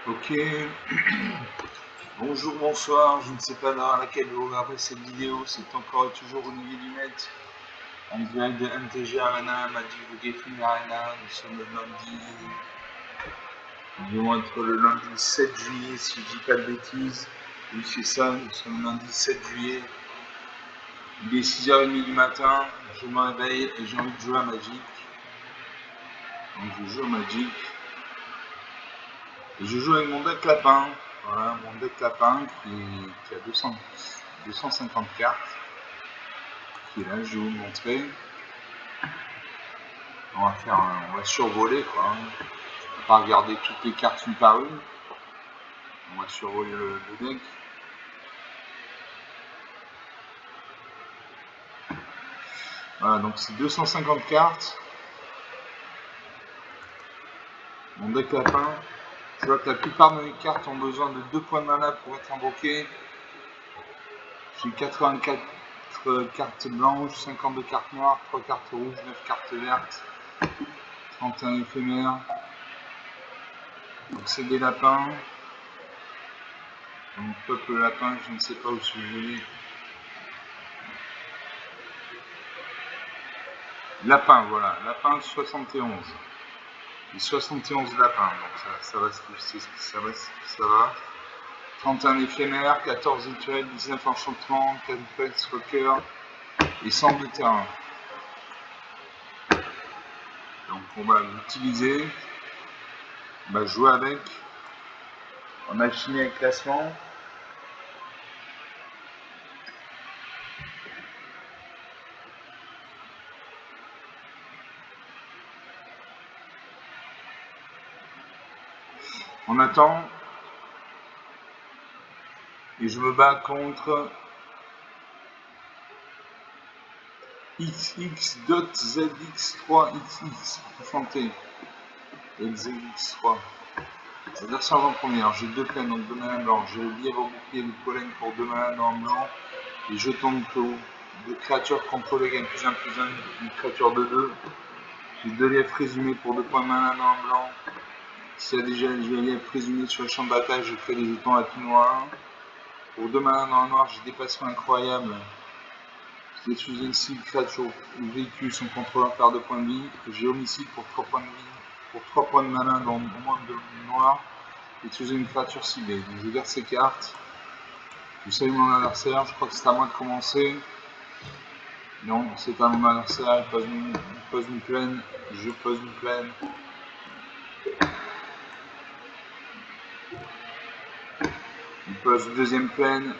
Ok, bonjour, bonsoir, je ne sais pas dans laquelle vous regardez cette vidéo, c'est encore et toujours Olivier Dumette, en direct de MTG Arena, Magic the Gathering Arena, nous sommes le lundi, nous devons être le lundi 7 juillet, si je dis pas de bêtises, oui c'est ça, nous sommes le lundi 7 juillet, il est 6h30 du matin, je me réveille et j'ai envie de jouer à Magic, donc je joue à Magic, et je joue avec mon deck lapin. Voilà, mon deck lapin qui a 250 cartes, qui est là, je vais vous le montrer. On va survoler quoi. On va pas regarder toutes les cartes une par une. On va survoler le deck. Voilà, donc c'est 250 cartes. Mon deck lapin. Je vois que la plupart de mes cartes ont besoin de 2 points de mana pour être invoquées. J'ai 84 cartes blanches, 52 cartes noires, 3 cartes rouges, 9 cartes vertes, 31 éphémères. Donc c'est des lapins. Donc peuple lapin, je ne sais pas où je suis. Lapin, voilà, lapin 71. Et 71 lapins, donc ça va. 31 éphémères, 14 rituels, 19 enchantements, 4 Face Rocker et 100 de terrain. Donc on va l'utiliser, on va jouer avec, on a fini avec classement. On attend et je me bats contre XX.ZX3XX, enchanté, ZX3. C'est la version avant-première, j'ai 2 plaines, donc 2 mana blancs, j'ai le lièvre bouclier de pollen pour 2 mana en blanc, les jetons de taux, de créatures contrôlées gagnent +1/+1, une créature de 2, j'ai 2 lièvres présumés pour 2 points de mana en blanc, s'il y a déjà les lièvres présumés sur le champ de bataille, je crée des jetons à tout noir, pour 2 mana en noir, j'ai dépassement incroyable, j'ai utilisé une cible créature ou véhicule, son contrôleur perd 2 points de vie, j'ai homicide pour 3 points de vie, pour 3 points de mana dans au moins de noir, utiliser une créature ciblée. Donc je garde ces cartes. Je salue mon adversaire, je crois que c'est à moi de commencer. Non, c'est pas mon adversaire, il pose une plaine, je pose une plaine. Il pose une deuxième plaine.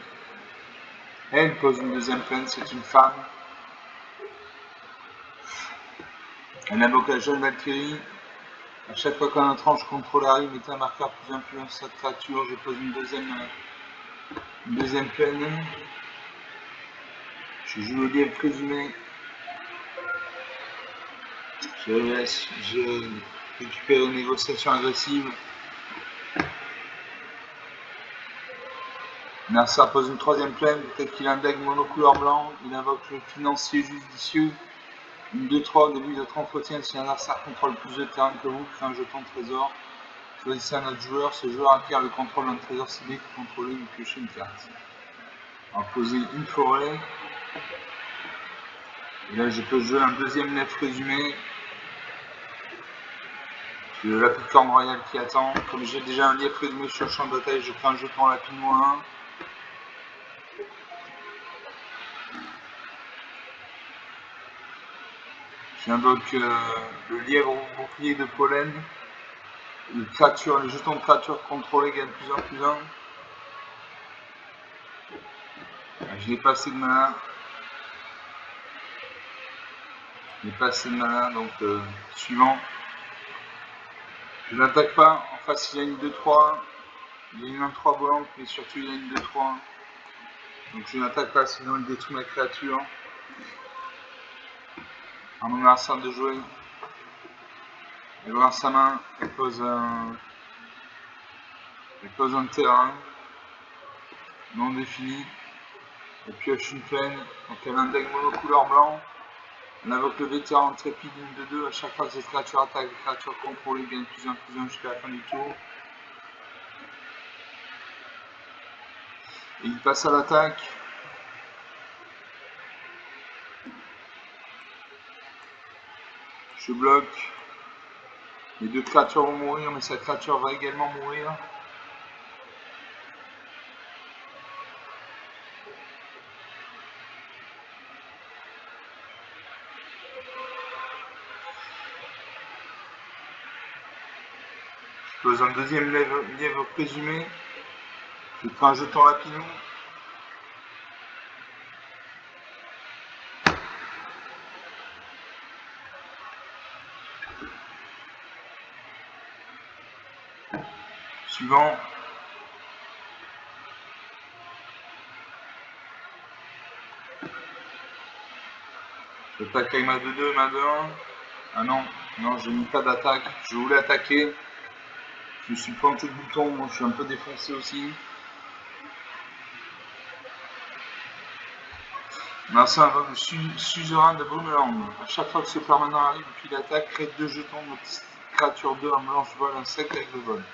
Elle pose une deuxième plaine, c'est une femme. Elle invoque la jeune Valkyrie. À chaque fois qu'un tranche contrôle arrive, mettez un marqueur +1/+1 sur cette créature, je pose une deuxième plaine. Je joue le lièvre présumé. Je récupère une négociation agressive. Mercer pose une troisième plaine, peut-être qu'il a un deck monocouleur blanc, il invoque le financier judicieux, une 2-3 au début de votre entretien, si un adversaire contrôle plus de terrain que vous, crée un jeton de trésor, choisissez un autre joueur, ce joueur acquiert le contrôle d'un trésor ciblé que vous contrôlez, vous piochez une carte. On va poser une forêt, et là je peux jouer un deuxième nef résumé, j'ai la Licorne Royale qui attend, comme j'ai déjà un lièvre résumé sur le champ de bataille, je crée un jeton à la -1. J'invoque le lièvre au bouclier de pollen. Les jetons de créatures contrôlées gagnent +1/+1. Je n'ai pas assez de mana. Donc suivant. Je n'attaque pas. En face, il y a une 2-3. Il y a une 1-3 volante, mais surtout il y a une 2-3. Donc je n'attaque pas, sinon il détruit ma créature. À mon adversaire de jouer. Elle va voir sa main. Elle pose un terrain non défini. Elle pioche une plaine. Donc elle a un deck monocouleur blanc. On invoque le vétéran intrépide, une de 2. À chaque fois que cette créature attaque, les créatures contrôlées gagnent +1/+1 jusqu'à la fin du tour. Et il passe à l'attaque. Je bloque. Les deux créatures vont mourir, mais sa créature va également mourir. Je pose un deuxième lièvre présumé. Je prends un jeton lapinou. Suivant. J'attaque avec ma 2-2, ma 2-1. Ah non, non, je n'ai mis pas d'attaque. Je voulais attaquer. Je me suis planté de bouton, moi je suis un peu défoncé aussi. C'est un suzerain de Boomerang. À chaque fois que ce permanent arrive, puis l'attaque, crée 2 jetons de créature 2 en blanche vol insecte avec le vol.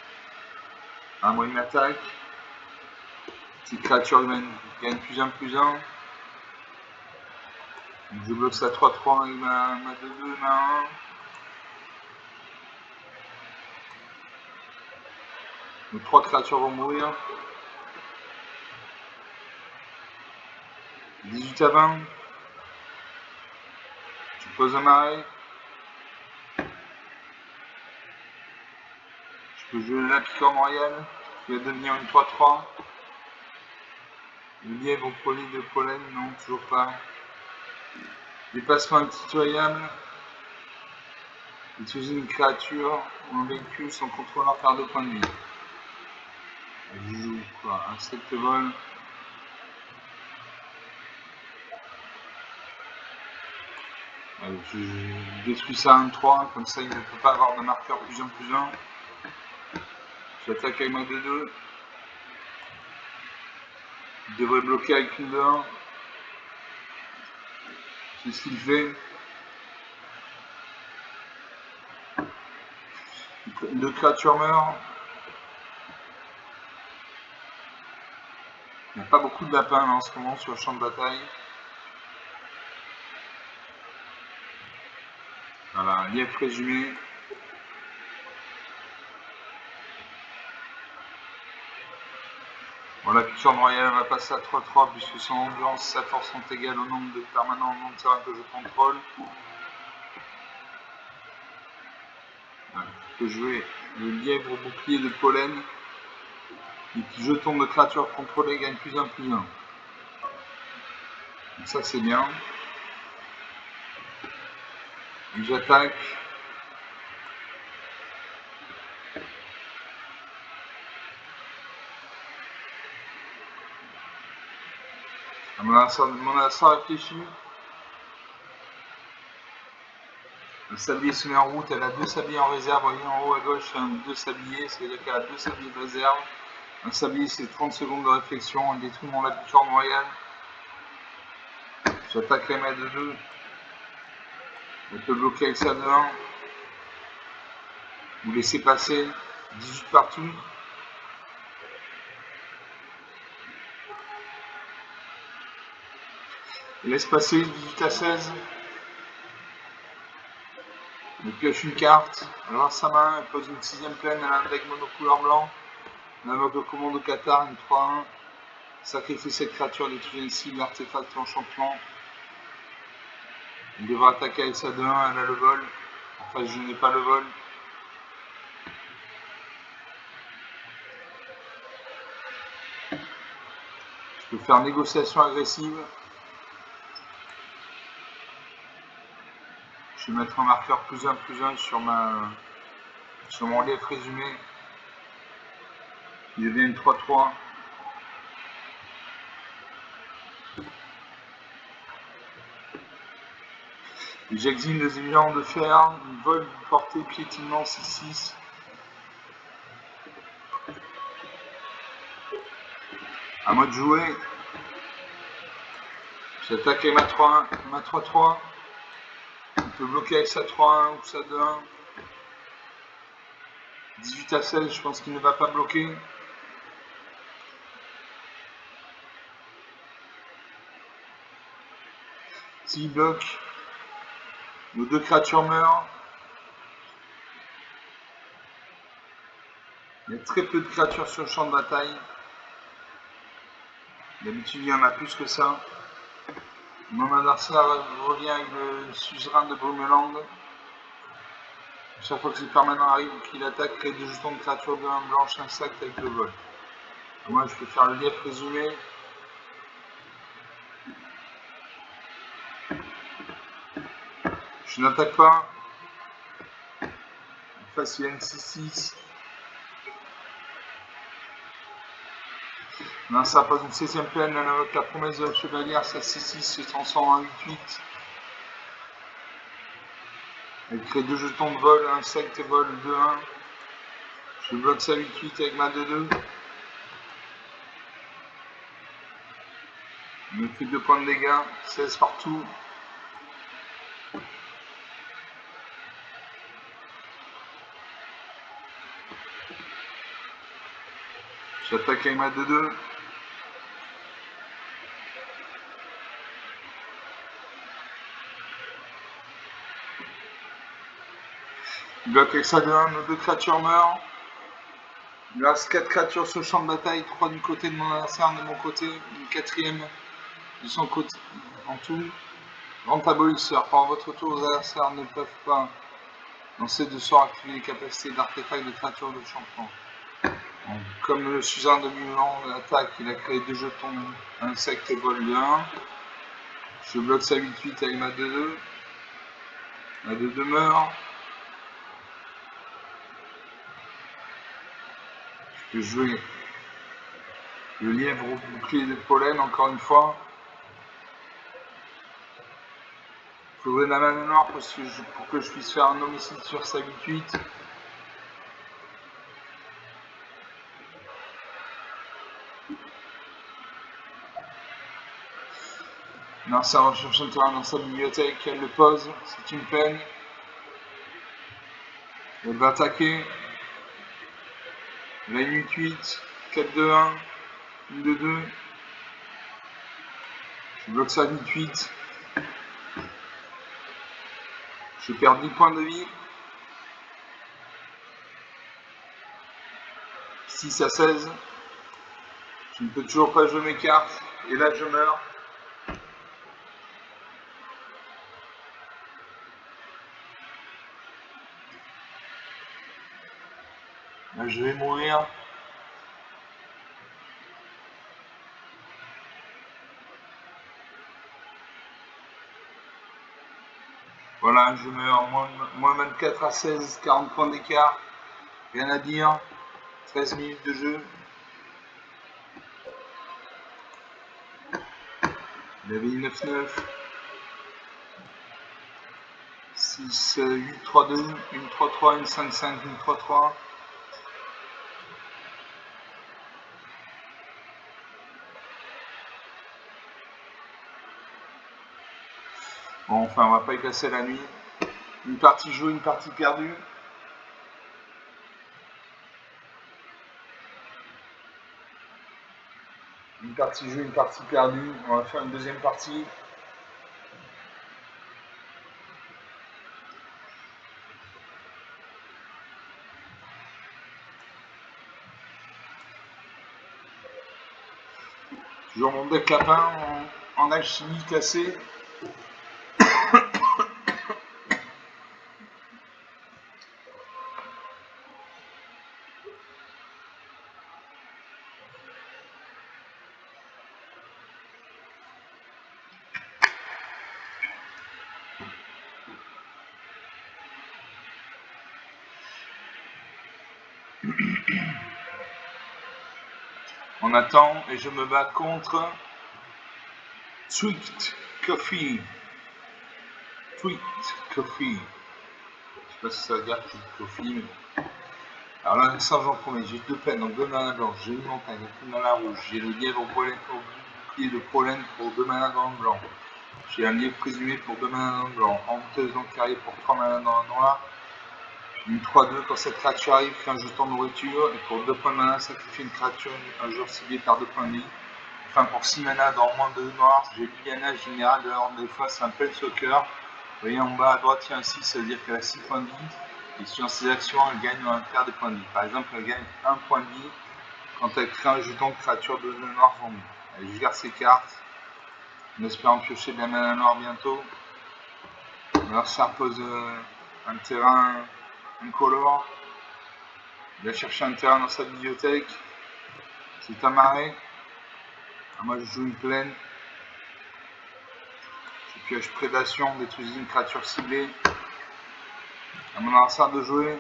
Moi il m'attaque. Petite créature humaine gagne +1/+1. Je bloque ça 3-3 avec ma 2-2, ma 1. Donc 3 créatures vont mourir. 18/20. Je pose un arrêt. Je peux jouer la picorne royale qui va devenir une 3-3. Le lièvre au poly de pollen, non, toujours pas. Dépassement impitoyable. Utiliser une créature ou un véhicule sans contrôleur perd 2 points de vie. Je joue quoi? Insecte vol. Allez, je détruis ça à 1-3, comme ça il ne peut pas avoir de marqueur +1/+1. J'attaque avec ma 2-2. Il devrait bloquer avec une 2-1. C'est ce qu'il fait. Deux créatures meurent. Il n'y a pas beaucoup de lapins en ce moment sur le champ de bataille. Voilà, lièvre présumé. Bon, la picorne royale va passer à 3-3 puisque son endurance et sa force sont égales au nombre de permanents en de terrain que je contrôle. Voilà. Je peux jouer le lièvre au bouclier de pollen. Et puis jeton de créature contrôlée gagne +1/+1. Donc ça c'est bien. J'attaque. Mon adversaire réfléchit. Le sablier se met en route, elle a 2 sabliers en réserve. Vous voyez en haut à gauche, 2 sabliers, c'est-à-dire qu'elle a 2 sabliers de réserve. Un sablier c'est 30 secondes de réflexion, elle détruit mon lapicorne royale. J'attaque les mains de 2. Elle peut bloquer avec sa 2-1. Vous laissez passer. 18 partout. Elle laisse passer 18/16. Elle pioche une carte. Elle lance sa main, elle pose une 6ème plaine, elle a un deck monocouleur blanc. Elle invoque le commando Qatar, une 3-1. Sacrifie cette créature, détruit une cible, artefact ou enchantement. Elle devra attaquer avec sa 2-1, elle a le vol. Enfin, je n'ai pas le vol. Je peux faire négociation agressive. Je vais mettre un marqueur +1/+1 sur mon lièvre présumé. Il devient une 3-3. J'exile les éléments de fer, une vol, portée, piétinement, 6-6. À moi de jouer. J'attaque avec ma 3-1, ma 3-3. On peut bloquer avec sa 3-1 ou sa 2-1. 18/16, je pense qu'il ne va pas bloquer. S'il bloque, nos deux créatures meurent. Il y a très peu de créatures sur le champ de bataille. D'habitude, il y en a plus que ça. Mon adversaire revient avec le suzerain de Brumeland. Chaque fois que ce permanent arrive ou qu'il attaque, crée des jetons de créatures de 1 blanche insecte avec le vol. Moi, je peux faire le lièvre présumé. Je n'attaque pas. En face, il y a une 6-6. Non, ça passe une 16e plaine, elle invoque la promesse de la chevalière, sa 6-6 se transforme en 8-8. Elle crée 2 jetons de vol, insecte et vol 2-1. Je bloque sa 8-8 avec ma 2-2. Je me fais 2 points de dégâts, 16 partout. J'attaque avec ma 2-2. Il bloque avec sa 2-1, nos 2 créatures meurent. Il reste 4 créatures sur le champ de bataille, 3 du côté de mon adversaire, de mon côté, une 4e de son côté, en tout. Grand abolisseur. Pendant votre tour, vos adversaires ne peuvent pas lancer de sort activer les capacités d'artefacts de créatures de champion. Comme le suzerain de Mulan l'attaque, il a créé 2 jetons insectes et vol de 1. Je bloque sa 8-8 avec ma 2-2. Ma 2-2 meurt. Je peux jouer le lièvre au bouclier de pollen encore une fois. Il faudrait de la main noire pour que je puisse faire un homicide sur sa 8-8. Non, ça recherche un terrain dans sa bibliothèque, elle le pose, c'est une peine. Elle va attaquer. Elle a une 8-8, 4-2-1, une 2-2. Je bloque sa 8-8. Je perds 10 points de vie. 6 à 16. Je ne peux toujours pas jouer mes cartes. Et là, je meurs. Là, je vais mourir. Voilà, je meurs. Moins 24 à 16, 40 points d'écart. Rien à dire. 13 minutes de jeu. Il avait une 9-9. 6, 8, 3, 2, une 3, 3, une 5, 5, une 3, 3. Bon, enfin, on va pas y passer la nuit. Une partie jouée, une partie perdue. Une partie jouée, une partie perdue. On va faire une deuxième partie. Toujours mon deck lapin en alchimie cassée. On attend et je me bats contre Tweaked Coffee. Tweaked Coffee. Je sais pas si ça veut dire Tweaked Coffee. Mais... Alors là, ça j'en promets, j'ai 2 peines, donc 2 manas blanches, j'ai une montagne, une mana rouge, j'ai le lièvre au bouclier de pollen pour 2 manas dans le blanc. J'ai un lièvre présumé pour 2 manas dans le blanc, envoûteuse dans le carré pour 3 manas dans le noir. Une 3-2, quand cette créature arrive, fait un jeton de nourriture, et pour 2 points de mana, sacrifie une créature un jour ciblé par 2 points de vie. enfin pour 6 mana dans moins de noir, j'ai Liliana général de l'ordre des fois, c'est un Soccer. Vous voyez en bas à droite, il y a un 6, ça veut dire qu'elle a 6 points de vie. Et sur ses actions, elle gagne un quart des points de vie. Par exemple, elle gagne 1 point de vie quand elle crée un jeton de créature de noir zombie. Elle gère ses cartes, en espérant piocher de la mana noire bientôt. Alors ça repose un terrain incolore. Il va chercher un terrain dans sa bibliothèque. C'est un marais. Moi je joue une plaine. Je pioche prédation, détruis une créature ciblée. À mon adversaire de jouer.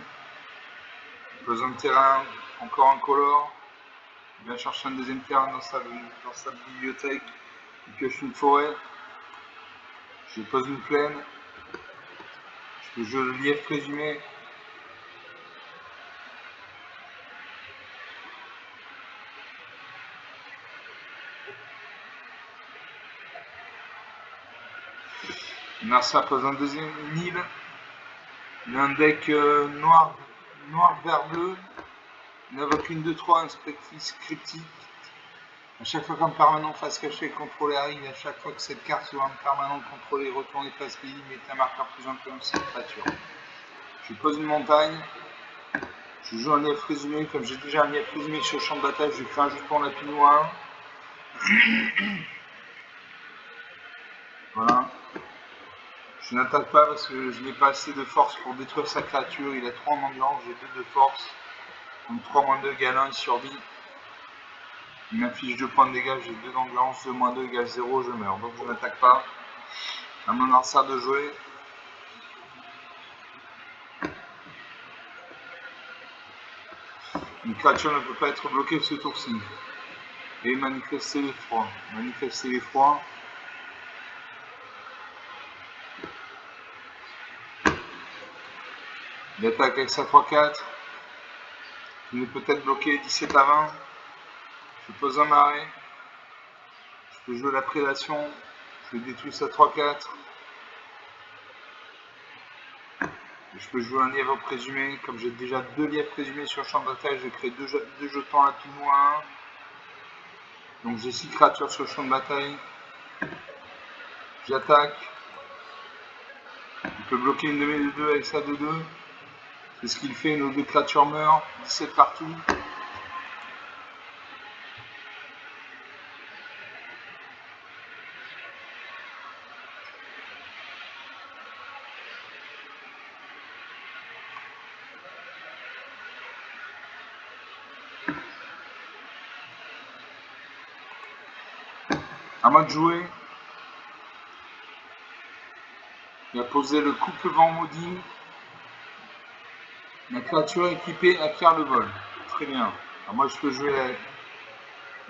Besoin de terrain encore incolore. Il va chercher un deuxième terrain dans sa bibliothèque. Il pioche une forêt. Je pose une plaine. Je peux jouer le lièvre présumé. Narsa pose un deuxième île. Il a un deck noir vert bleu. Il n'invoque une 2-3 inspectrice cryptique. À chaque fois qu'un permanent face cachée contrôlé arrive, à chaque fois que cette carte sur un permanent contrôlé retourne face pays, met un marqueur plus influent sur cette créature. Je pose une montagne. Je joue un lièvre présumé. Comme j'ai déjà un lièvre présumé sur le champ de bataille, je fais un jeton lapinois. Voilà. Je n'attaque pas parce que je n'ai pas assez de force pour détruire sa créature. Il a 3 en ambulance, j'ai 2 de force. Donc 3-2 égale 1, il survit. Il m'affiche 2 points de dégâts, j'ai 2 d'ambulance, 2-2 égale 0, je meurs. Donc je n'attaque pas. À mon adversaire de jouer. Une créature ne peut pas être bloquée ce tour-ci. Et manifester l'effroi. Manifester l'effroi. Il attaque avec sa 3-4. Il est peut-être bloqué 17 à 20. Je pose un marais. Je peux jouer la prédation. Je détruis sa 3-4. Je peux jouer un lièvre présumé. Comme j'ai déjà 2 lièvres présumés sur le champ de bataille, je crée 2 jetons à tout moins 1. Donc j'ai 6 créatures sur le champ de bataille. J'attaque. Il peut bloquer une de mes 2 avec sa 2-2. C'est ce qu'il fait, nos 2 créatures meurent. 17 partout. À moi de jouer. Il a posé le couple vent maudit. La créature équipée acquiert le vol. Très bien. Alors moi je peux jouer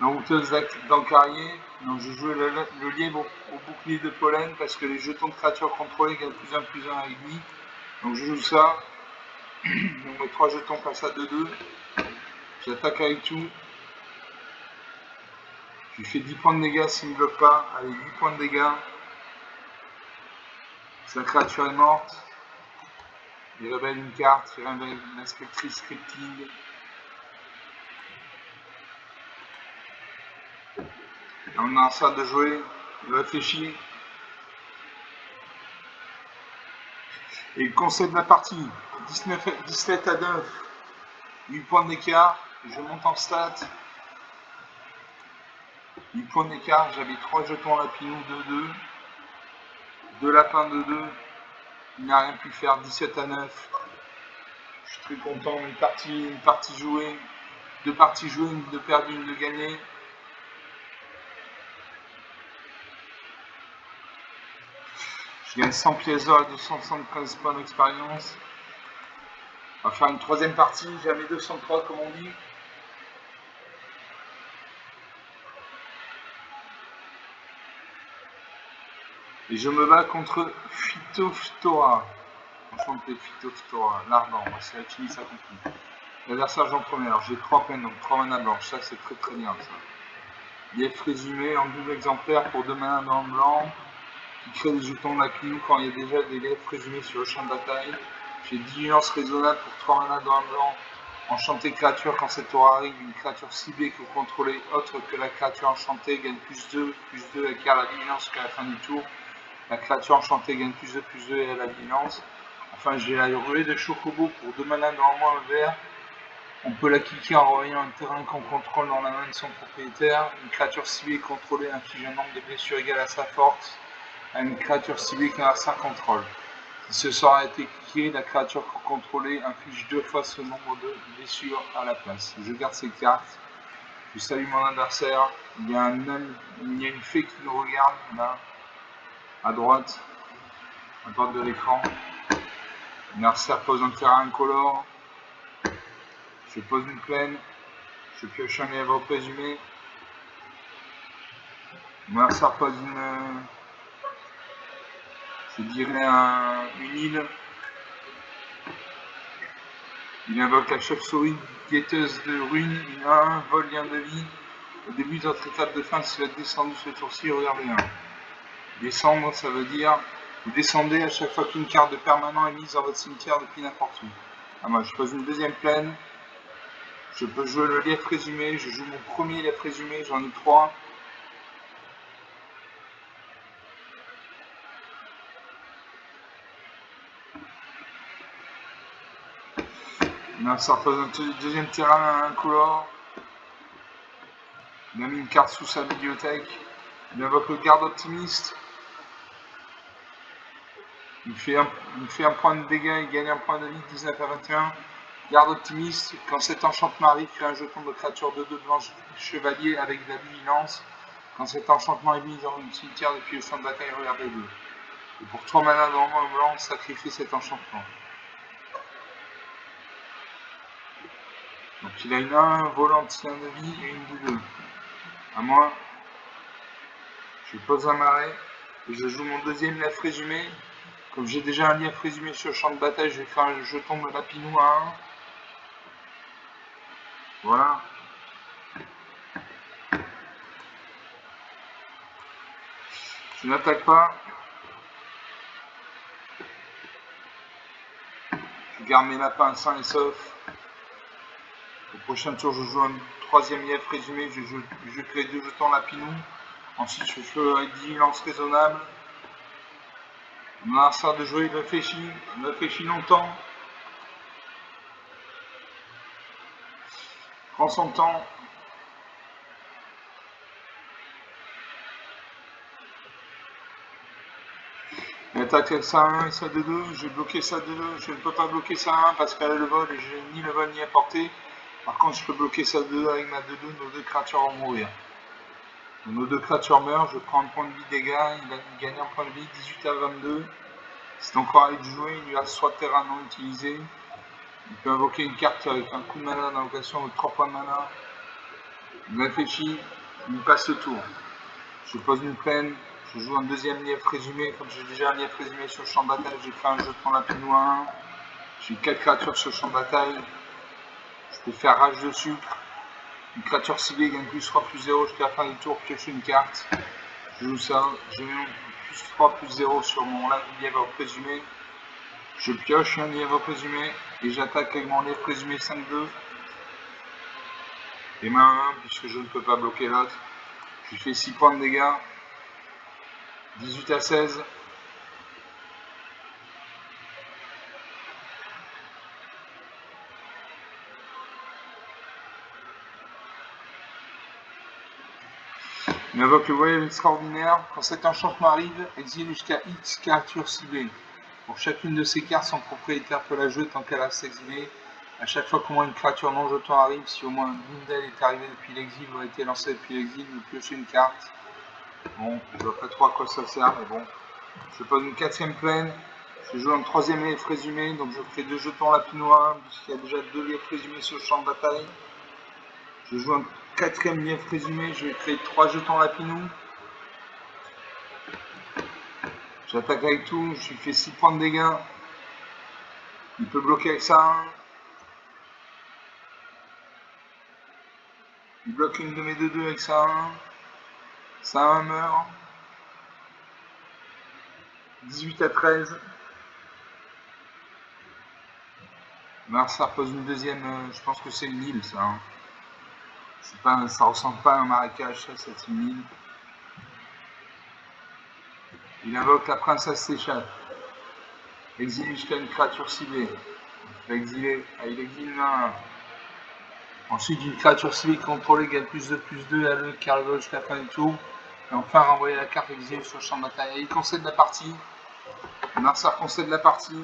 la houteuse d'Ancarier. Donc je joue le lièvre au bouclier de pollen parce que les jetons de créatures contrôlées gagnent plus 1 avec lui. Donc je joue ça. Donc mes 3 jetons passent à 2-2. J'attaque avec tout. Je lui fais 10 points de dégâts s'il ne me bloque pas. Allez, 8 points de dégâts. Sa créature est morte. Il révèle une carte, il révèle l'inspectrice cryptique. On a un salle de jouer, il réfléchit. Et il concède la partie. 17 à 9. 8 points d'écart. Je monte en stats. 8 points d'écart. J'avais 3 jetons lapinou 2-2. 2 lapins 2-2. Il n'a rien pu faire. 17 à 9. Je suis très content. Une partie jouée. 2 parties jouées, une de perdue, une de gagnée. Je gagne 100 pièces d'or et 273 points d'expérience. On va faire une 3e partie. J'ai mes 203 comme on dit. Et je me bats contre Phytophthora. Enchanté Phytophthora. L'ardent. Moi c'est Alchimie, ça compris. L'adversaire en premier. Alors j'ai 3 peines, donc 3 mana blanches. Ça c'est très bien ça. Lièvre résumé en double exemplaire pour 2 mana blanc. Qui crée des jetons de la clinou quand il y a déjà des lièvres présumés sur le champ de bataille. J'ai 10 nuances raisonnables pour 3 mana blanc. Enchantée créature, quand cette tour arrive, une créature ciblée que vous contrôlez autre que la créature enchantée gagne +2 et acquiert la vigilance jusqu'à la fin du tour. La créature enchantée gagne +2 et à la vigilance. Enfin, j'ai la ruée de Chocobo pour 2 mana normalement un vert. On peut la cliquer en renvoyant un terrain qu'on contrôle dans la main de son propriétaire. Une créature ciblée contrôlée inflige un nombre de blessures égal à sa force à une créature ciblée qu'un adversaire contrôle. Si ce sort a été cliqué, la créature contrôlée inflige 2 fois ce nombre de blessures à la place. Je garde ces cartes. Je salue mon adversaire. Il y a une fée qui nous regarde là, à droite de l'écran. L'adversaire pose un terrain incolore. Je pose une plaine. Je pioche un lièvre présumé. Mon adversaire pose une île. Il invoque la chauve-souris guetteuse de ruines, une 1-1, vol lien de vie. Au début de votre étape de fin, si vous êtes descendu ce tour-ci, regardez un. Descendre, ça veut dire vous descendez à chaque fois qu'une carte de permanent est mise dans votre cimetière depuis n'importe où. Ah, moi, je pose une deuxième plaine. Je peux jouer le lièvre présumé. Je joue mon premier lièvre présumé, j'en ai 3. Là, ça repose un deuxième terrain incolore. Il a mis une carte sous sa bibliothèque. Il invoque le garde optimiste. Il fait un point de dégâts, il gagne un point de vie, 19 à 21. Garde optimiste, quand cet enchantement arrive, crée un jeton de créature de 2 blanches chevalier avec de la vigilance. Quand cet enchantement est mis dans une cimetière depuis le champ de bataille, regardez-le. Et pour 3 mana dans le blanc, sacrifiez cet enchantement. Donc il a une 1, volante, un de vie et une de 2. À moi, je pose un marais et je joue mon deuxième lièvre résumé. Comme j'ai déjà un lièvre résumé sur le champ de bataille, je vais faire un jeton de lapinou à 1. Voilà. Je n'attaque pas. Je garde mes lapins sains et saufs. Au prochain tour, je joue un troisième lièvre résumé. Je crée 2 jetons lapinou. Ensuite, je fais avec vigilance raisonnable. Mon adversaire de jouer, il réfléchit longtemps. Prend son temps. Il attaque avec sa 1 et sa 2-2. Je vais bloquer sa 2-2. Je ne peux pas bloquer sa 1 parce qu'elle a le vol et je n'ai ni le vol ni à portée. Par contre, je peux bloquer sa 2 avec ma 2-2. Nos 2 créatures vont mourir. Donc, nos 2 créatures meurent. Je prends un point de vie dégâts. Il gagne un point de vie, 18 à 22. C'est encore à lui de jouer. Il lui a soit terrain non utilisé. Il peut invoquer une carte avec un coup de mana d'invocation de 3 points de mana. Il réfléchit. Il passe le tour. Je pose une plaine. Je joue un deuxième lièvre résumé. Comme j'ai déjà un lièvre résumé sur le champ de bataille, j'ai fait un jeton lapinou à 1. J'ai 4 créatures sur le champ de bataille. Je peux faire rage de sucre. Une créature ciblée gagne +3/+0 jusqu'à la fin du tour. Pioche une carte. Je joue ça. J'ai mis +3/+0 sur mon lièvre présumé. Je pioche un lièvre présumé. Et j'attaque avec mon lièvre présumé 5-2. Et main 1, puisque je ne peux pas bloquer l'autre. Je lui fais 6 points de dégâts. 18 à 16. Il invoque le voyage extraordinaire. Quand cet enchantement arrive, exile jusqu'à X créatures ciblées. Pour chacune de ces cartes, son propriétaire peut la jouer tant qu'elle reste exilée. À chaque fois qu'au moins une créature non jeton arrive, si au moins l'une d'elles est arrivée depuis l'exil ou a été lancée depuis l'exil, vous piochez une carte. Bon, je vois pas trop à quoi ça sert, mais bon. Je pose une 4ème plaine. Je joue un 3ème lièvre résumé, donc je fais 2 jetons lapinois, puisqu'il y a déjà 2 lièvres résumés sur le champ de bataille. Je joue un 4ème lièvre résumé, je vais créer 3 jetons lapinou. J'attaque avec tout, je lui fais 6 points de dégâts. Il peut bloquer avec ça 1. Il bloque une de mes 2-2 avec ça 1. Ça 1 meurt. 18 à 13. L'adversaire pose une deuxième, je pense que c'est une île ça. Hein. Pas, ça ressemble pas à un marécage, ça c'est une île. Il invoque la princesse s'échappe. Exile jusqu'à une créature ciblée. Il va exiler. Ah, il exile là. Ensuite, une créature ciblée contrôlée gagne +2/+2 à le car le jusqu'à la fin du tour. Et enfin, renvoyer la carte exilée sur le champ de bataille. Et il concède la partie. L'adversaire concède la partie.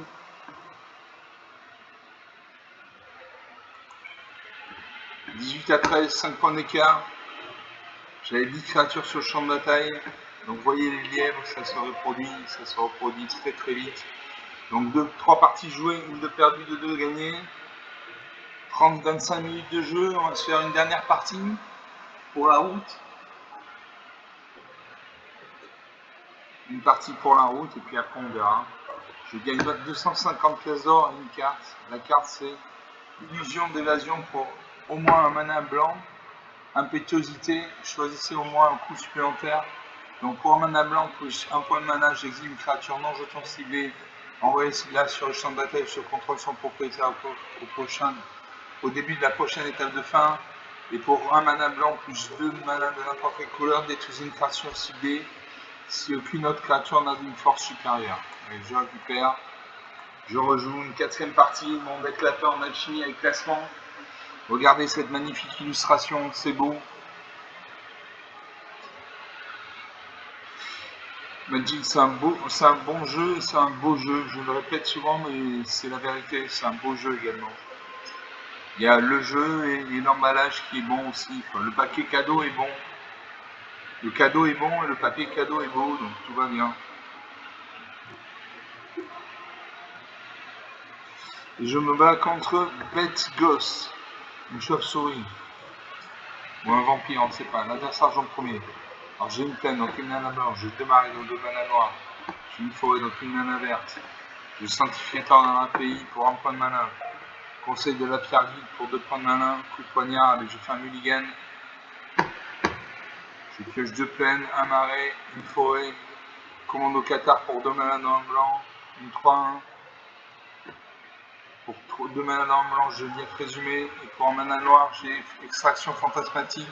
18-13, 5 points d'écart. J'avais 10 créatures sur le champ de bataille. Donc vous voyez les lièvres, ça se reproduit très très vite. Donc 3 parties jouées, une de perdue, 2 de gagnée. 30-25 minutes de jeu, on va se faire une dernière partie pour la route. Une partie pour la route et puis après on verra. Je gagne 250 pièces d'or et une carte. La carte c'est illusion d'évasion pour au moins un mana blanc. Impétuosité, choisissez au moins un coup supplémentaire. Donc pour un mana blanc, plus un point de mana, j'exile une créature non jeton ciblée. Envoyez cela sur le champ de bataille, sur contrôle son propriétaire au début de la prochaine étape de fin. Et pour un mana blanc plus 2 mana de n'importe quelle couleur, détruisez une créature ciblée si aucune autre créature n'a d'une force supérieure. Et je récupère. Je rejoue une 4ème partie, mon deck lapin en alchimie avec classement. Regardez cette magnifique illustration, c'est beau. Magic, c'est un bon jeu, c'est un beau jeu. Je le répète souvent, mais c'est la vérité, c'est un beau jeu également. Il y a le jeu et l'emballage qui est bon aussi. Enfin, le papier cadeau est bon. Le cadeau est bon et le papier cadeau est beau, donc tout va bien. Et je me bats contre Bête Gosse, une chauve-souris. Ou un vampire, on ne sait pas. L'adversaire joue en premier. Alors j'ai une plaine, donc une mana blanche. J'ai 2 marées, donc 2 mana noirs. J'ai une forêt, donc une mana verte. J'ai sanctificateur dans un pays pour 1 point de mana. Conseil de la pierre guide pour 2 points de mana. Coup de poignard, allez, je fais un mulligan. Je pioche 2 plaines, un marais, une forêt. Commando Qatar pour 2 mana dans le blanc. Une 3-1. Pour 2 mana dans le blanc, j'ai lief résumé. Et pour un mana noir, j'ai extraction fantasmatique.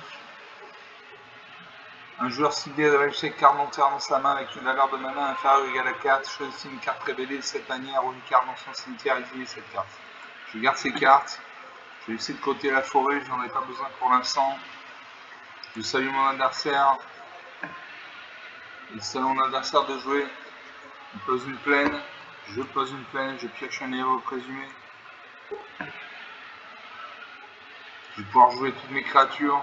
Un joueur ciblé avec chaque carte non terre dans sa main avec une valeur de mana inférieure ou égale à 4. Choisissez une carte révélée de cette manière ou une carte dans son cimetière et exilez cette carte. Je garde ces cartes. Je vais laisser de côté la forêt, j'en ai pas besoin pour l'instant. Je salue mon adversaire. Il salue mon adversaire de jouer. Il pose une plaine. Je pose une plaine. Je pioche un héros présumé. Je vais pouvoir jouer toutes mes créatures.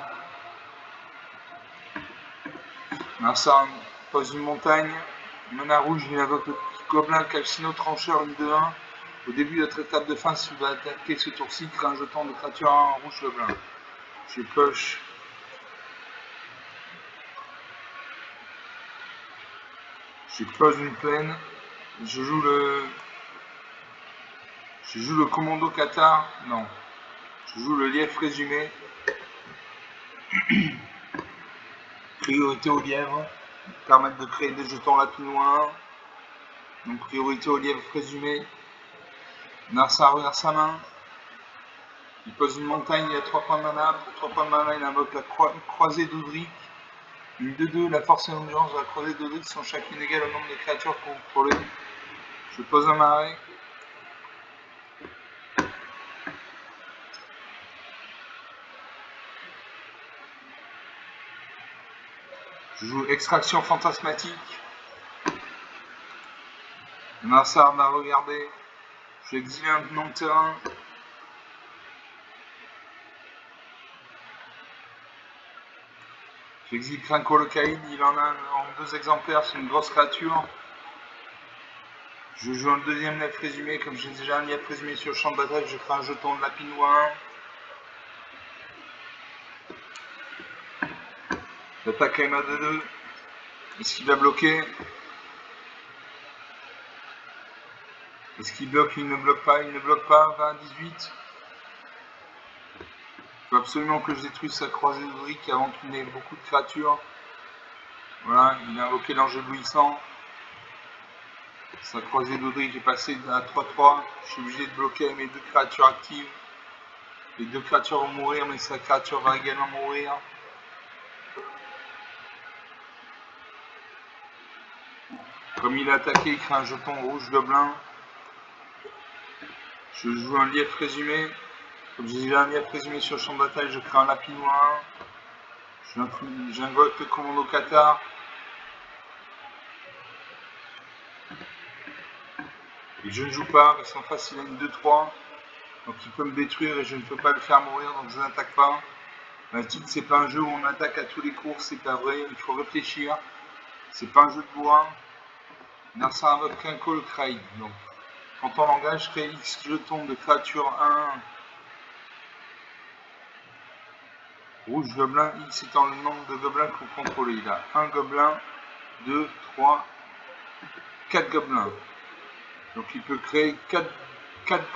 L'adversaire pose une montagne. Mana rouge, il invoque le gobelin calcino trancheur, une de 1. Au début de notre étape de fin, si vous va attaquer ce tour-ci, crée un jeton de créature 1 rouge gobelin. Je pioche. Je pose une plaine. Je joue le commando Qatar. Non. Je joue le lièvre résumé. Priorité aux lièvres. Permettre de créer des jetons lapinois. Donc priorité aux lièvres résumé. Narsa regarde sa main. Il pose une montagne, il a 3 points de mana. Pour 3 points de mana, il invoque la croisée d'Audric. Une 2-2, la force et l'endurance de la croisée d'Audric sont chacune égales au nombre de créatures contrôlées. Je pose un marais. Je joue extraction fantasmatique. Nassar m'a regardé. Je exile un nom de terrain. J'exile Krinko le Caïd, il en a en 2 exemplaires, c'est une grosse créature. Je joue un deuxième lief résumé, comme j'ai déjà un lief résumé sur le champ de bataille, je fais un jeton de lapinois. J'attaque à MA2-2. Est-ce qu'il va bloquer? Est-ce qu'il bloque? Il ne bloque pas, il ne bloque pas. 20-18. Il faut absolument que je détruise sa croisée d'Audric avant qu'il n'ait beaucoup de créatures. Voilà, il a invoqué l'ange éblouissant. Sa croisée d'Audrey qui est passée à 3-3. Je suis obligé de bloquer mes deux créatures actives. Les deux créatures vont mourir, mais sa créature va également mourir. Comme il a attaqué, il crée un jeton rouge gobelin. Je joue un lief résumé. Comme j'ai un lief résumé sur le champ de bataille, je crée un lapin noir. J'invoque le commando Qatar. Et je ne joue pas parce qu'en face il a une 2-3. Donc il peut me détruire et je ne peux pas le faire mourir, donc je n'attaque pas. Magic, c'est pas un jeu où on attaque à tous les cours, c'est pas vrai, il faut réfléchir. C'est pas un jeu de bois. Narsa invoque un call Kraid. Donc quand on l'engage, je crée X jetons de créature 1. Rouge gobelin, X étant le nombre de gobelins que vous contrôlez. Il a 1 gobelin, 2, 3, 4 gobelins. Donc il peut créer 4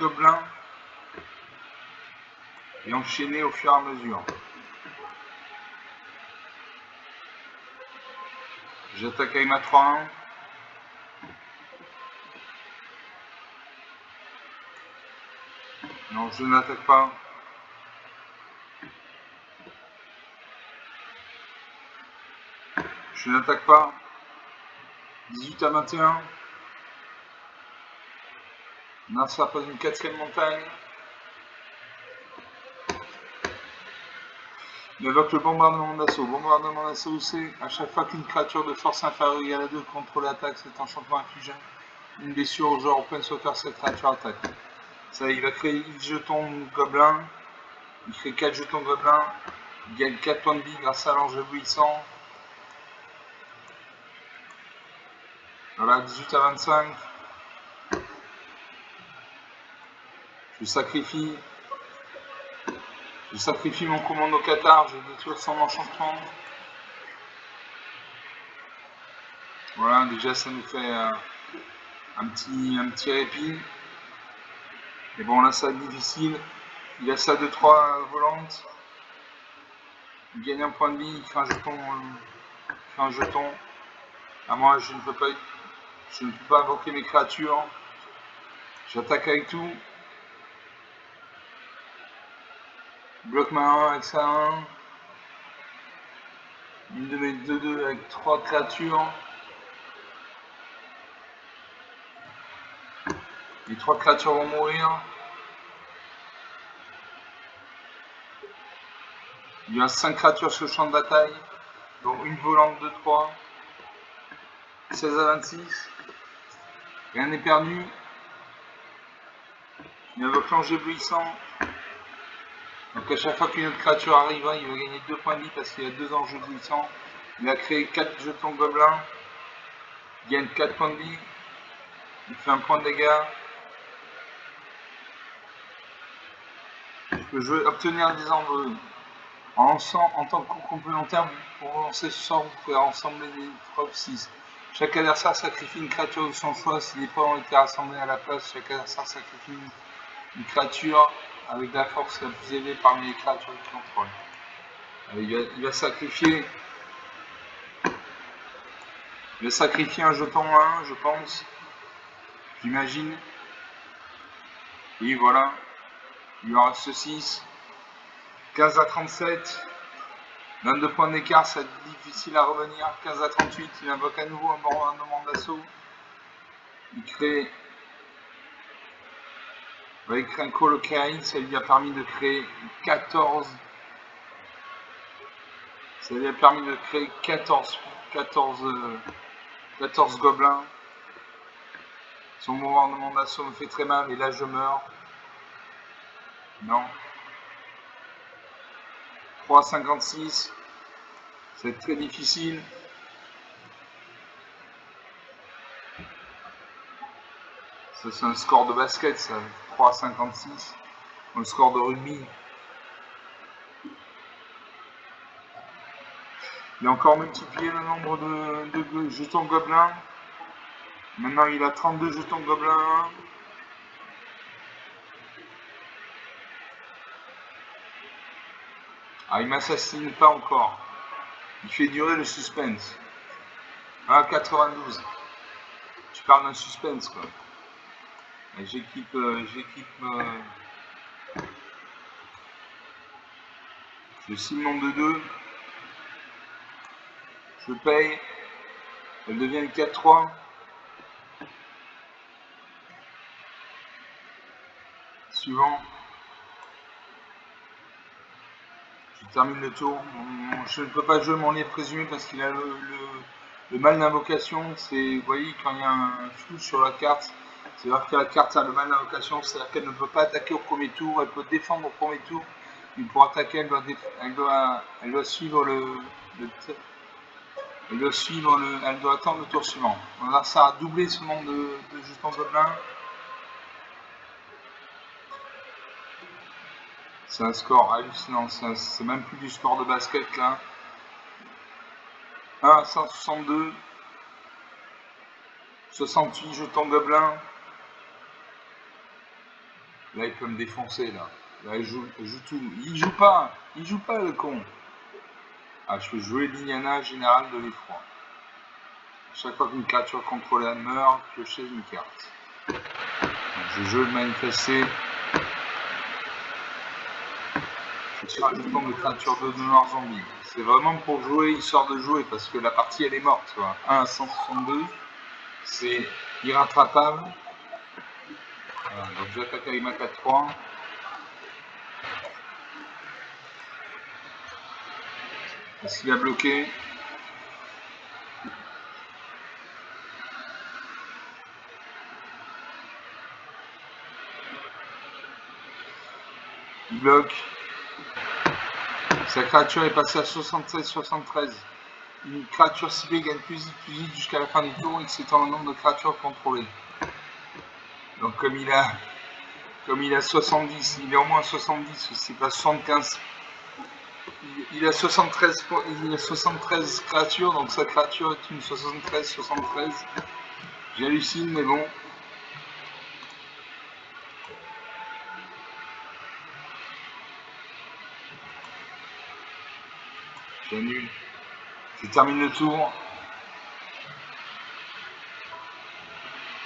gobelins et enchaîner au fur et à mesure. J'attaque avec ma 3-1. Non, je n'attaque pas. Je n'attaque pas. 18 à 21. Narsa pose une 4e montagne. Il évoque le bombardement d'assaut. Bombardement d'assaut, c'est à chaque fois qu'une créature de force inférieure ou égale à 2 contrôle l'attaque, cet enchantement inflige une blessure au joueur open soccer, cette créature attaque. Ça, il va créer X jetons gobelins. Il crée 4 jetons gobelins. Il gagne 4 points de vie grâce à l'ange éblouissant. Voilà, 18 à 25. Je sacrifie mon commando Qatar, je détruis son enchantement. Voilà, déjà ça nous fait un petit répit. Et bon, là ça va être difficile. Il a ça 2-3 volantes. Il gagne un point de vie, il fait un jeton. À moi, je ne peux pas invoquer mes créatures. J'attaque avec tout. Bloque ma 1 avec sa 1. Une de mes 2-2 avec 3 créatures. Les 3 créatures vont mourir. Il y a 5 créatures sur le champ de bataille. Donc une volante de 3. 16 à 26. Rien n'est perdu. Il invoque l'ange éblouissant. Donc à chaque fois qu'une autre créature arrivera, il va gagner 2 points de vie parce qu'il y a 2 anges éblouissants. Il a créé 4 jetons gobelins. Il gagne 4 points de vie. Il fait un point de dégâts. Je peux obtenir des envols. En tant que coup complémentaire, pour lancer ce sort, vous pouvez rassembler des preuves 6. Chaque adversaire sacrifie une créature de son choix. Si les points ont été rassemblés à la place, chaque adversaire sacrifie une créature avec la force la plus élevée parmi les créatures qu'il contrôle. Il va sacrifier un jeton 1, je pense. J'imagine. Oui, voilà. Il en reste 6. 15 à 37. 22 points d'écart, ça va être difficile à revenir. 15 à 38, il invoque à nouveau un bombardement d'assaut. Il crée un call carry, ça lui a permis de créer 14. Ça lui a permis de créer 14 gobelins. Son bombardement d'assaut me fait très mal et là je meurs. Non. 3,56. C'est très difficile. Ça c'est un score de basket, ça. 3,56. Un score de rugby. Il a encore multiplié le nombre de jetons gobelins. Maintenant il a 32 jetons gobelins. Ah, il m'assassine pas encore. Il fait durer le suspense. Ah, 92. Je parle d'un suspense, quoi. J'équipe je signe mon 2-2. Je paye. Elle devient 4-3. Suivant. Je termine le tour. Je ne peux pas jouer mon livre présumé parce qu'il a le mal d'invocation. C'est, vous voyez, quand il y a un flou sur la carte, c'est-à-dire que la carte a le mal d'invocation, c'est-à-dire qu'elle ne peut pas attaquer au premier tour, elle peut défendre au premier tour, mais pour attaquer, elle doit suivre elle doit attendre le tour suivant. Alors ça a doublé ce nombre de jetons gobelins. C'est un score hallucinant, c'est même plus du score de basket là. 1 à 162, 68 jetons gobelins. Là il peut me défoncer là. Là il joue tout. Il joue pas le con. Ah, je peux jouer l'Iliana générale de l'effroi. Chaque fois qu'une créature contrôlée meurt, piocher une carte. Donc, je joue le manifester. Je tire un jeton de créature de noir zombie. C'est vraiment pour jouer, histoire de jouer, parce que la partie elle est morte. Tu vois. 1 à 162, c'est irrattrapable. Voilà, donc j'attaque avec ma 4-3. Est-ce qu'il a bloqué? Il bloque. Sa créature est passée à 76-73. Une créature ciblée gagne plus vite jusqu'à la fin du tour, il s'étend le nombre de créatures contrôlées. Donc comme il a 70, il est au moins 70, c'est pas 75. Il a 73 créatures, donc sa créature est une 73. J'hallucine, mais bon. J'annule. Je termine le tour.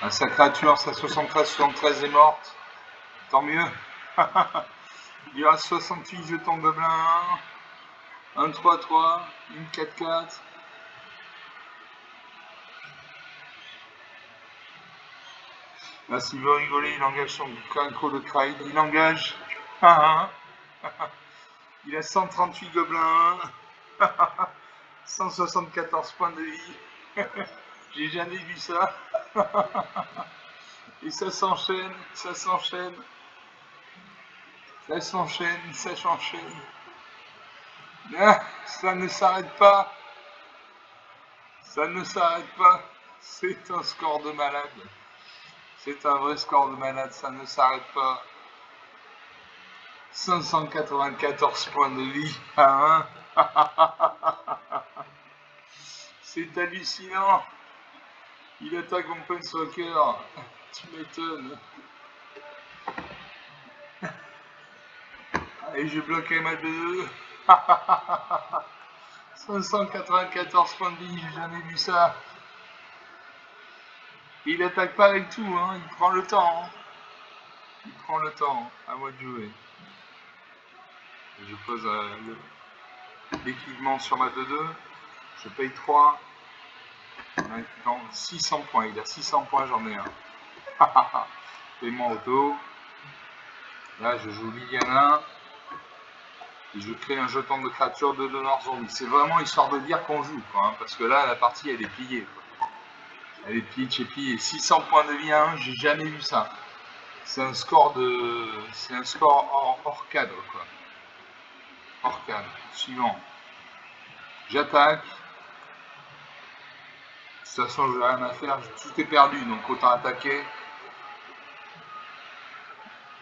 Ah, sa créature, sa 73 est morte. Tant mieux. Il y aura 68 jetons gobelins. 1 3-3, une 4-4. Là, s'il veut rigoler, il engage son Quinco de Kraid. Il engage. Il a 138 gobelins. 174 points de vie. J'ai jamais vu ça. Et ça s'enchaîne. Ah, ça ne s'arrête pas. C'est un score de malade. C'est un vrai score de malade. Ça ne s'arrête pas. 594 points de vie à 1. C'est hallucinant. Il attaque mon Planeswalker. Tu m'étonnes. Et je bloque ma 2. 594 points de vie, j'ai jamais vu ça. Il attaque pas avec tout, hein. Il prend le temps. À moi de jouer. Je pose l'équipement sur ma 2-2. Je paye 3. 600 points. Il a 600 points, j'en ai un. Paiement auto. Là, je joue Liliana. Et je crée un jeton de créature de donneur zombie. C'est vraiment histoire de dire qu'on joue, quoi, hein, parce que là, la partie, elle est pliée. Quoi. Elle est pliée de chez pliée. 600 points de vie à 1, j'ai jamais vu ça. C'est un score hors cadre, quoi. Hors cadre. Suivant. J'attaque. De toute façon, je n'ai rien à faire. Tout est perdu, donc autant attaquer.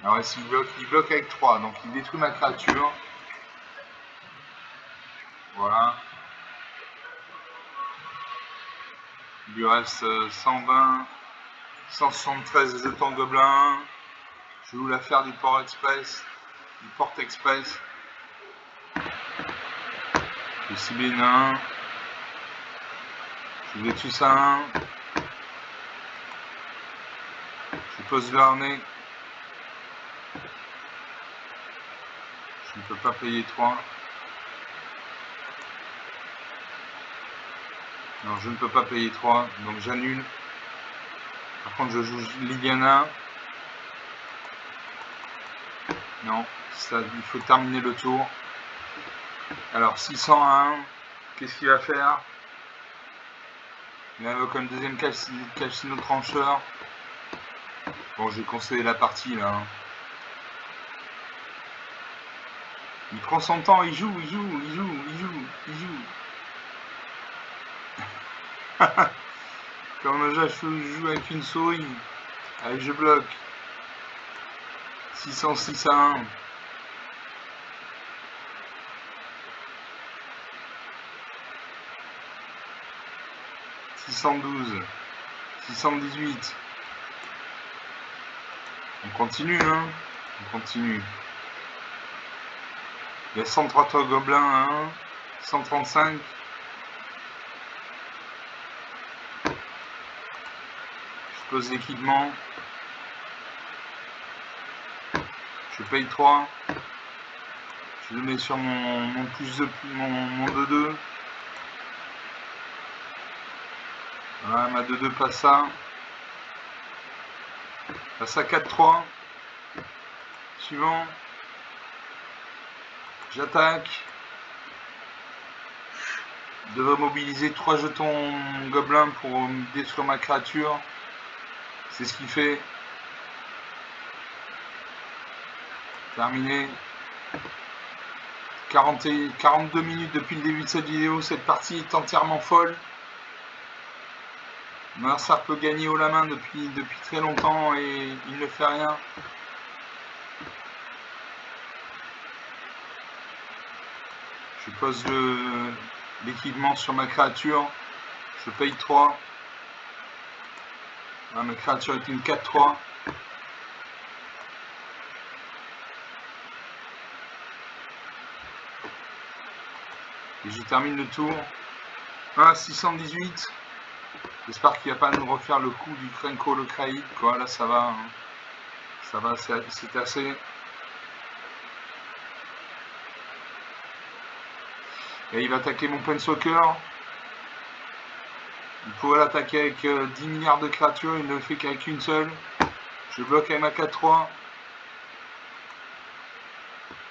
Alors, s'il bloque, il bloque avec 3, donc il détruit ma créature. Voilà. Il lui reste 120, 173 jetons gobelins. Je joue l'affaire du port express. Je cible une 1. Je détruis ça 1. pose le harnais. Je ne peux pas payer 3. Non, je ne peux pas payer 3, donc j'annule. Par contre, je joue Liliana. Non, ça, il faut terminer le tour. Alors, 601, qu'est-ce qu'il va faire? Il invoque un deuxième Calcino trancheur. Bon, j'ai conseillé la partie là. Il prend son temps, il joue. Comme je joue avec une souris. Allez, je bloque. 606 à 1. 612. 618. On continue, hein. On continue. Il y a 133 gobelins à 1. 135. Je pose l'équipement. Je paye 3. Je le mets sur mon plus de mon 2-2. Voilà, ma 2-2 passe à. Passe à 4-3. Suivant. J'attaque. Je devrais mobiliser 3 jetons gobelins pour détruire ma créature. C'est ce qu'il fait. Terminé. 42 minutes depuis le début de cette vidéo. Cette partie est entièrement folle. Mon adversaire peut gagner haut la main depuis très longtemps et il ne fait rien. Je pose l'équipement sur ma créature. Je paye 3. Là, ma créature est une 4-3. Et je termine le tour. 618. J'espère qu'il ne va pas nous refaire le coup du Krenko le Kraïd. Quoi, là ça va. Hein. Ça va, c'est assez. Et il va attaquer mon Planeswalker. Il pourrait l'attaquer avec 10 milliards de créatures, il ne le fait qu'avec une seule. Je bloque avec ma 4-3.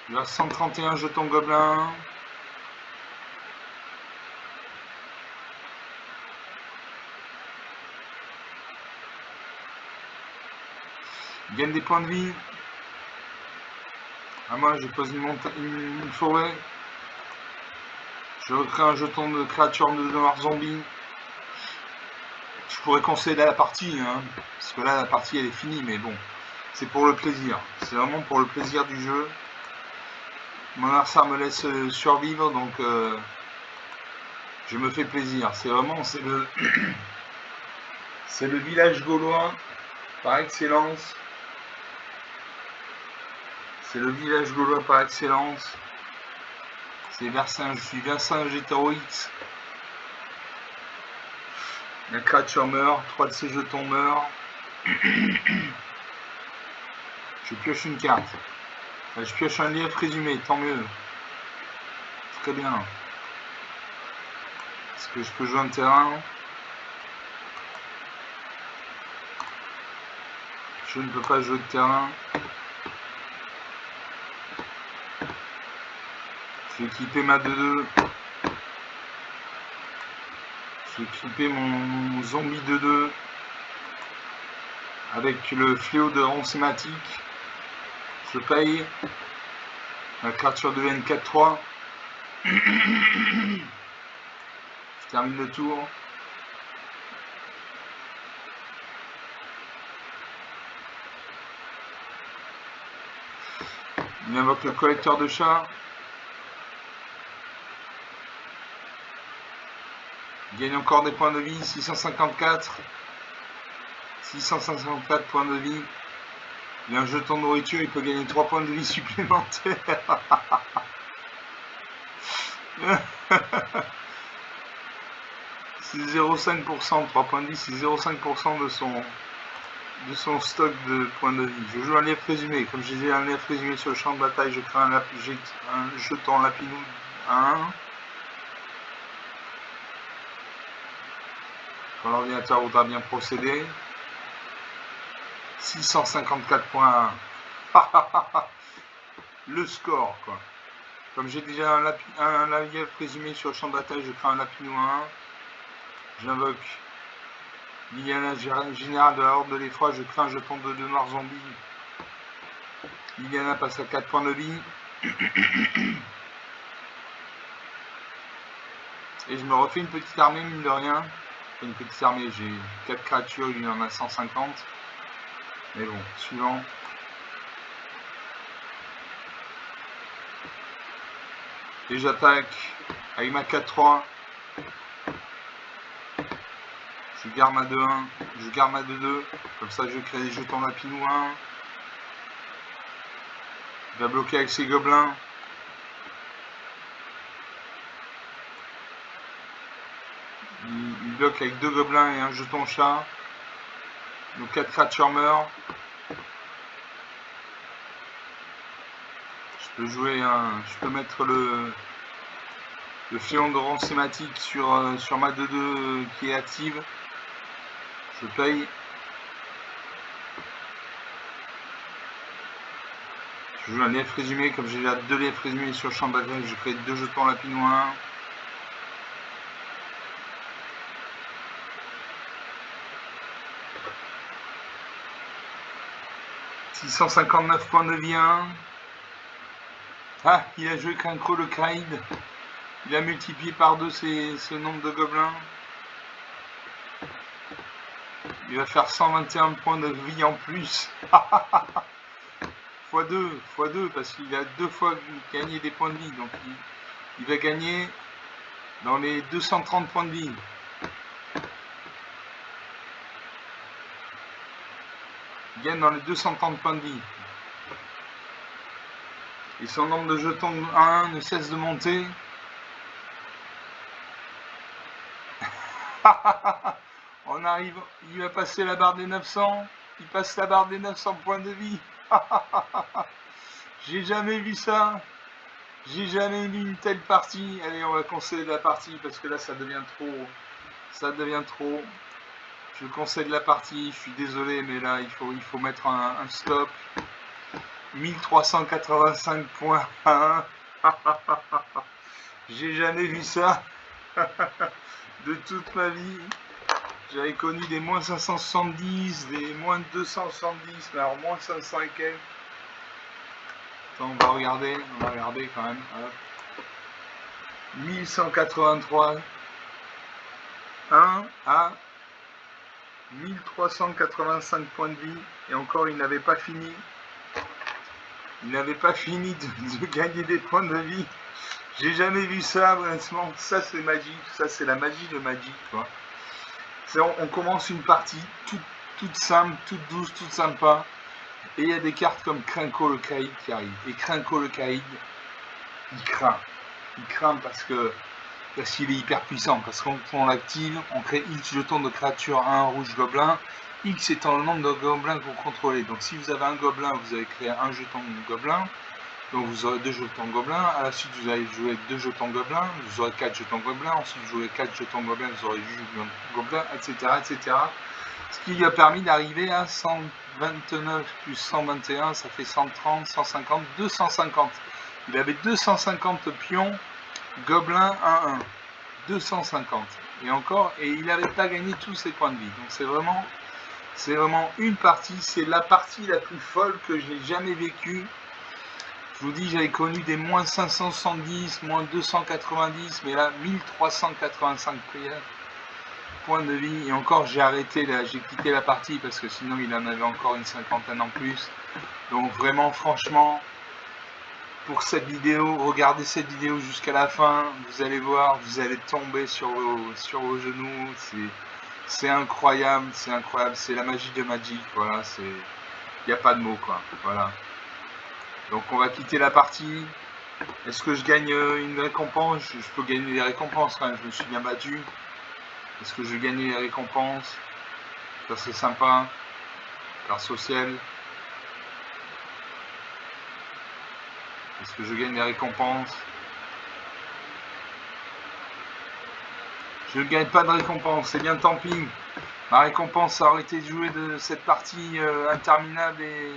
Il a 131 jetons gobelins. Il gagne des points de vie. À moi, je pose une forêt. Je recrée un jeton de créature de noir zombie. Je pourrais concéder la partie, hein, parce que là, la partie, elle est finie, mais bon. C'est pour le plaisir. C'est vraiment pour le plaisir du jeu. Mon adversaire me laisse survivre, donc je me fais plaisir. C'est vraiment, c'est le village gaulois par excellence. C'est le village gaulois par excellence. C'est je suis Vercingétorix. La créature meurt, 3 de ses jetons meurent. Je pioche une carte. Enfin, je pioche un lièvre résumé, tant mieux. Très bien. Est-ce que je peux jouer un terrain? Je ne peux pas jouer de terrain. Je vais équiper ma 2-2. Je vais équiper mon zombie 2-2 avec le fléau de ronce sématique. Je paye. La créature devient 4-3. Je termine le tour. Il invoque le collecteur de chats. Il gagne encore des points de vie. 654. 654 points de vie. Il a un jeton de nourriture. Il peut gagner 3 points de vie supplémentaires. C'est 0,5%. 3 points de vie, c'est 0,5% de son stock de points de vie. Je joue un lièvre présumé. Comme je disais, un lièvre présumé sur le champ de bataille, je crée un jeton lapinou à 1. Quand l'ordinateur voudra bien procéder. 654 points. Le score, quoi. Comme j'ai déjà un lièvre présumé sur le champ de bataille, je crée un lapinou à 1. J'invoque Liliana générale de la horde de l'effroi, je crée un jeton de 2 noirs zombies. Liliana passe à 4 points de vie. Et je me refais une petite armée, mine de rien. Enfin, une petite armée, j'ai 4 créatures, il y en a 150. Mais bon, suivant. Et j'attaque avec ma 4-3. Je garde ma 2-1. Je garde ma 2-2. Comme ça, je crée des jetons lapinou 1. Il va bloquer avec ses gobelins. Il bloque avec 2 gobelins et un jeton chat. Donc 4 créatures meurent. Je peux mettre le filon de rang sématique sur ma 2-2 qui est active. Je paye. Je joue un lièvre présumé, comme j'ai déjà 2 lièvres présumés sur le champ de bataille, je crée 2 jetons lapinou 1. « 659 points de vie 1. Ah, il a joué Krenko le Kraïd. Il a multiplié par 2 ce nombre de gobelins. Il va faire 121 points de vie en plus. x2, parce qu'il a 2 fois gagné des points de vie. Donc il va gagner dans les 230 points de vie. Il gagne dans les 230 points de vie. Et son nombre de jetons 1 ne cesse de monter. On arrive, il va passer la barre des 900. Il passe la barre des 900 points de vie. J'ai jamais vu ça. J'ai jamais vu une telle partie. Allez, on va concéder la partie parce que là, ça devient trop. Ça devient trop. Je concède la partie. Je suis désolé, mais là, il faut mettre un stop. 1385 points. J'ai jamais vu ça de toute ma vie. J'avais connu des moins 570, des moins 270, mais alors moins 500 et quelques. Attends, on va regarder quand même. Hop. 1183. 1 à 1385 points de vie. Et encore, il n'avait pas fini. Il n'avait pas fini de gagner des points de vie. J'ai jamais vu ça, honnêtement. Ça, c'est magique. Ça, c'est la magie de Magic, quoi. On commence une partie toute simple, toute douce, toute sympa. Et il y a des cartes comme Krenko le Kraïd qui arrivent. Et Krenko le Kraïd, il craint. Il craint parce qu'il est hyper puissant. Parce qu'on l'active, on crée X jetons de créatures 1 rouge gobelin. X étant le nombre de gobelins que vous contrôlez. Donc si vous avez un gobelin, vous avez créé un jeton de gobelin. Donc vous aurez 2 jetons gobelins. À la suite, vous allez jouer 2 jetons gobelins. Vous aurez 4 jetons gobelins. Ensuite, vous jouez 4 jetons gobelins. Vous aurez 8 jetons gobelins, etc., etc. Ce qui lui a permis d'arriver à 129 plus 121, ça fait 130, 150, 250. Il avait 250 pions gobelins 1-1. 250. Et encore, et il n'avait pas gagné tous ses points de vie. Donc c'est vraiment une partie. C'est la partie la plus folle que j'ai jamais vécue. Je vous dis, j'avais connu des moins 570, moins 290, mais là, 1385 points de vie. Et encore, j'ai arrêté, là, j'ai quitté la partie parce que sinon, il en avait encore une cinquantaine en plus. Donc vraiment, franchement, pour cette vidéo, regardez cette vidéo jusqu'à la fin. Vous allez voir, vous allez tomber sur vos genoux. C'est incroyable, c'est la magie de Magic. Voilà, il n'y a pas de mots, quoi. Voilà. Donc on va quitter la partie. Est-ce que je gagne une récompense? Je peux gagner des récompenses quand même, je me suis bien battu. Est-ce que je vais gagner les récompenses? Ça serait sympa. Grâce au ciel. Est-ce que je gagne des récompenses? Je ne gagne pas de récompense, c'est bien tant pis. Ma récompense, ça aurait été de jouer de cette partie interminable et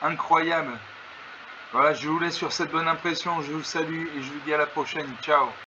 incroyable. Voilà, je vous laisse sur cette bonne impression. Je vous salue et je vous dis à la prochaine. Ciao.